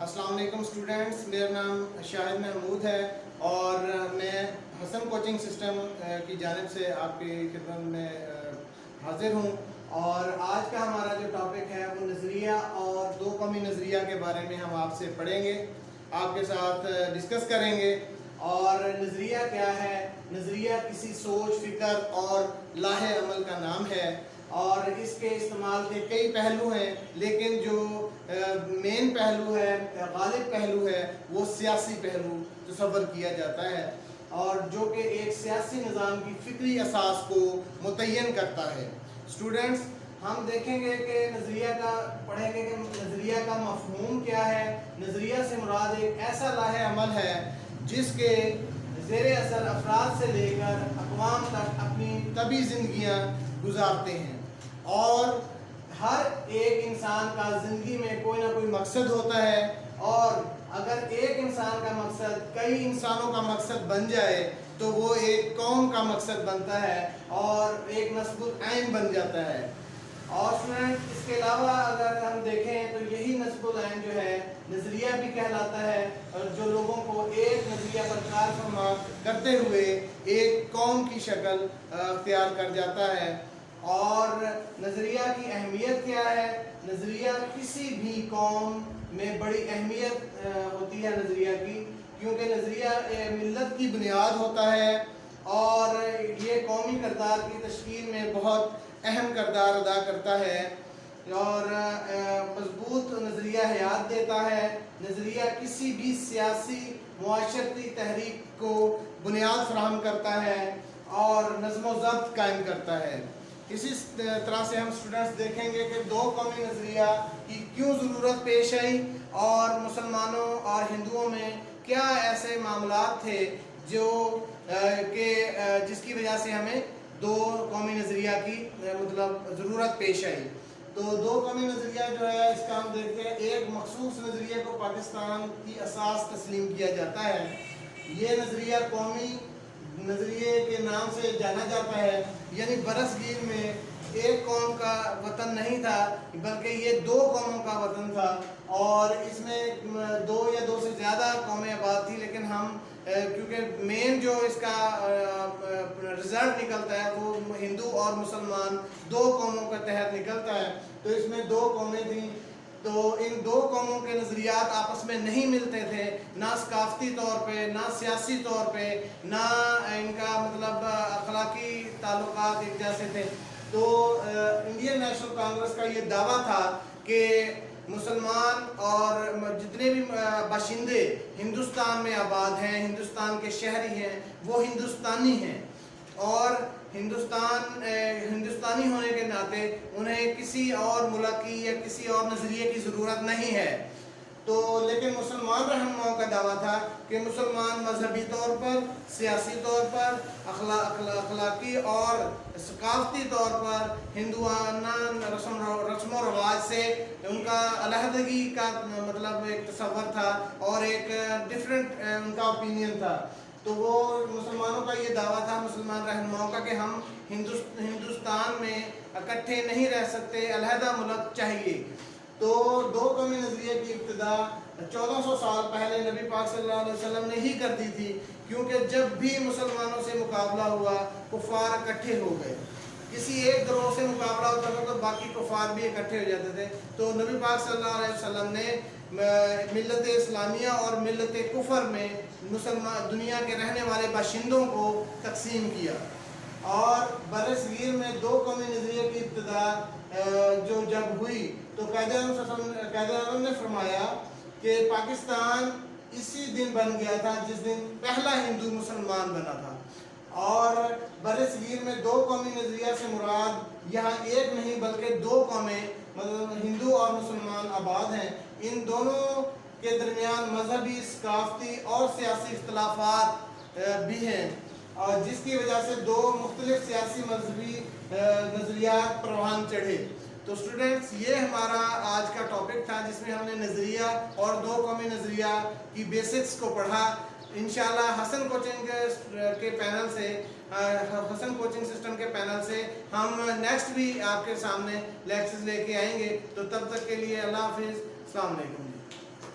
السلام علیکم اسٹوڈنٹس، میرا نام شاہد محمود ہے اور میں حسن کوچنگ سسٹم کی جانب سے آپ کی خدمت میں حاضر ہوں۔ اور آج کا ہمارا جو ٹاپک ہے وہ نظریہ اور دو قومی نظریہ کے بارے میں ہم آپ سے پڑھیں گے، آپ کے ساتھ ڈسکس کریں گے۔ اور نظریہ کیا ہے؟ نظریہ کسی سوچ، فکر اور لاہ عمل کا نام ہے، اور اس کے استعمال کے کئی پہلو ہیں، لیکن جو مین پہلو ہے، غالب پہلو ہے، وہ سیاسی پہلو تصور کیا جاتا ہے، اور جو کہ ایک سیاسی نظام کی فکری اساس کو متعین کرتا ہے۔ اسٹوڈنٹس، ہم دیکھیں گے کہ نظریہ کا پڑھیں گے کہ نظریہ کا مفہوم کیا ہے۔ نظریہ سے مراد ایک ایسا لاہ عمل ہے جس کے زیر اثر افراد سے لے کر اقوام تک اپنی طبعی زندگیاں گزارتے ہیں، اور ہر ایک انسان کا زندگی میں کوئی نہ کوئی مقصد ہوتا ہے، اور اگر ایک انسان کا مقصد کئی انسانوں کا مقصد بن جائے تو وہ ایک قوم کا مقصد بنتا ہے اور ایک نسب العین بن جاتا ہے۔ اور اس کے علاوہ اگر ہم دیکھیں تو یہی نسب العین جو ہے نظریہ بھی کہلاتا ہے، اور جو لوگوں کو ایک نظریہ پر کار فرما کرتے ہوئے ایک قوم کی شکل اختیار کر جاتا ہے۔ اور نظریہ کی اہمیت کیا ہے؟ نظریہ کسی بھی قوم میں بڑی اہمیت ہوتی ہے نظریہ کی، کیونکہ نظریہ ملت کی بنیاد ہوتا ہے، اور یہ قومی کردار کی تشکیل میں بہت اہم کردار ادا کرتا ہے، اور مضبوط نظریہ حیات دیتا ہے۔ نظریہ کسی بھی سیاسی معاشرتی تحریک کو بنیاد فراہم کرتا ہے اور نظم و ضبط قائم کرتا ہے۔ اسی طرح سے ہم اسٹوڈنٹس دیکھیں گے کہ دو قومی نظریہ کی کیوں ضرورت پیش آئی، اور مسلمانوں اور ہندوؤں میں کیا ایسے معاملات تھے جو کہ جس کی وجہ سے ہمیں دو قومی نظریہ کی ضرورت پیش آئی۔ تو دو قومی نظریہ جو ہے اس کا ہم دیکھتے ہیں، ایک مخصوص نظریے کو پاکستان کی اساس تسلیم کیا جاتا ہے۔ یہ نظریہ قومی نظریے کے نام سے جانا جاتا ہے، یعنی برصغیر میں ایک قوم کا وطن نہیں تھا بلکہ یہ دو قوموں کا وطن تھا، اور اس میں دو یا دو سے زیادہ قومیں آباد تھیں، لیکن ہم کیونکہ مین جو اس کا رزلٹ نکلتا ہے وہ ہندو اور مسلمان دو قوموں کے تحت نکلتا ہے، تو اس میں دو قومیں تھیں، تو ان دو قوموں کے نظریات آپس میں نہیں ملتے تھے، نہ ثقافتی طور پہ، نہ سیاسی طور پہ، نہ ان کا اخلاقی تعلقات ایک جیسے تھے۔ تو انڈین نیشنل کانگریس کا یہ دعویٰ تھا کہ مسلمان اور جتنے بھی باشندے ہندوستان میں آباد ہیں، ہندوستان کے شہری ہیں، وہ ہندوستانی ہیں، اور ہندوستانی ہونے کے ناطے انہیں کسی اور ملک کی یا کسی اور نظریے کی ضرورت نہیں ہے۔ تو لیکن مسلمان رہنماؤں کا دعویٰ تھا کہ مسلمان مذہبی طور پر، سیاسی طور پر، اخلاقی اور ثقافتی طور پر ہندوانہ رسم و رواج سے ان کا علیحدگی کا ایک تصور تھا، اور ایک ڈیفرنٹ ان کا اوپینین تھا۔ تو وہ مسلمانوں کا یہ دعویٰ تھا، مسلمان رہنماؤں کا، کہ ہم ہندوستان میں اکٹھے نہیں رہ سکتے، علیحدہ ملک چاہیے۔ تو دو قومی نظریے کی ابتدا 1400 سال پہلے نبی پاک صلی اللہ علیہ وسلم نے ہی کر دی تھی، کیونکہ جب بھی مسلمانوں سے مقابلہ ہوا کفار اکٹھے ہو گئے، کسی ایک گروہ سے مقابلہ ہوتا تھا تو باقی کفار بھی اکٹھے ہو جاتے تھے، تو نبی پاک صلی اللہ علیہ وسلم نے ملت اسلامیہ اور ملت کفر میں دنیا کے رہنے والے باشندوں کو تقسیم کیا، اور برصغیر میں دو قومی نظریے کی ابتدا جو جب ہوئی تو قائد اعظم نے فرمایا کہ پاکستان اسی دن بن گیا تھا جس دن پہلا ہندو مسلمان بنا تھا، اور برصغیر میں دو قومی نظریہ سے مراد یہاں ایک نہیں بلکہ دو قومیں ہندو اور مسلمان آباد ہیں۔ ان دونوں کے درمیان مذہبی، ثقافتی اور سیاسی اختلافات بھی ہیں، اور جس کی وجہ سے دو مختلف سیاسی مذہبی نظریات پروان چڑھے۔ تو اسٹوڈنٹس، یہ ہمارا آج کا ٹاپک تھا جس میں ہم نے نظریہ اور دو قومی نظریہ کی بیسکس کو پڑھا۔ انشاءاللہ حسن کوچنگ کے پینل سے، حسن کوچنگ سسٹم کے پینل سے ہم نیکسٹ بھی آپ کے سامنے لیکچرز لے کے آئیں گے۔ تو تب تک کے لیے اللہ حافظ، السلام علیکم۔